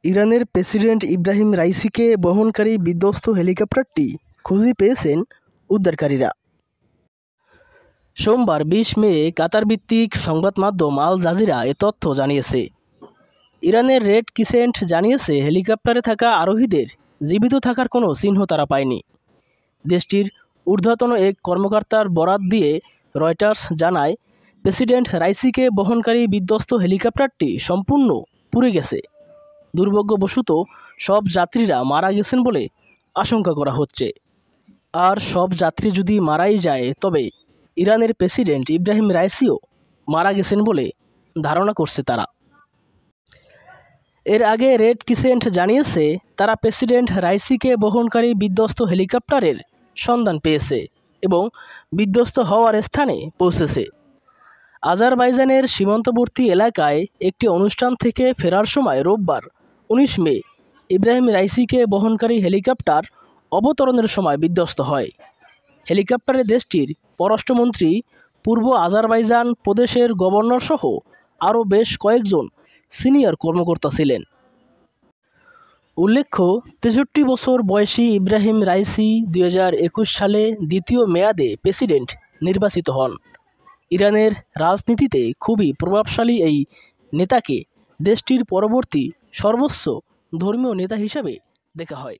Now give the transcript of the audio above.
ইরানের প্রেসিডেন্ট ইব্রাহিম রাইসিকে বহনকারী বিধ্বস্ত হেলিকপ্টারটি খুঁজে পেয়েছেন উদ্ধারকারীরা। সোমবার ২০ মে কাতার ভিত্তিক সংবাদ মাধ্যম আল জাজিরা এ তথ্য জানিয়েছে। ইরানের রেড ক্রিসেন্ট জানিয়েছে, হেলিকপ্টারে থাকা আরোহীদের জীবিত থাকার কোনো চিহ্ন তারা পায়নি। দেশটির ঊর্ধ্বতন এক কর্মকর্তার বরাত দিয়ে রয়টার্স জানায়, প্রেসিডেন্ট রাইসিকে বহনকারী বিধ্বস্ত হেলিকপ্টারটি সম্পূর্ণ পুড়ে গেছে। দুর্ভাগ্যবশত সব যাত্রীরা মারা গেছেন বলে আশঙ্কা করা হচ্ছে। আর সব যাত্রী যদি মারাই যায়, তবে ইরানের প্রেসিডেন্ট ইব্রাহিম রাইসিও মারা গেছেন বলে ধারণা করছে তারা। এর আগে রেড ক্রিসেন্ট জানিয়েছে, তারা প্রেসিডেন্ট রাইসিকে বহনকারী বিধ্বস্ত হেলিকপ্টারের সন্ধান পেয়েছে এবং বিধ্বস্ত হওয়ার স্থানে পৌঁছেছে। আজারবাইজানের সীমান্তবর্তী এলাকায় একটি অনুষ্ঠান থেকে ফেরার সময় রোববার ১৯ মে ইব্রাহিম রাইসিকে বহনকারী হেলিকপ্টার অবতরণের সময় বিধ্বস্ত হয়। হেলিকপ্টারে দেশটির পররাষ্ট্রমন্ত্রী, পূর্ব আজারবাইজান প্রদেশের গভর্নর সহ আরও বেশ কয়েকজন সিনিয়র কর্মকর্তা ছিলেন। উল্লেখ্য, ৬৩ বছর বয়সী ইব্রাহিম রাইসি ২০২১ সালে দ্বিতীয় মেয়াদে প্রেসিডেন্ট নির্বাচিত হন। ইরানের রাজনীতিতে খুবই প্রভাবশালী এই নেতাকে দেশটির পরবর্তী সর্বোচ্চ ধর্মীয় নেতা হিসেবে দেখা হয়।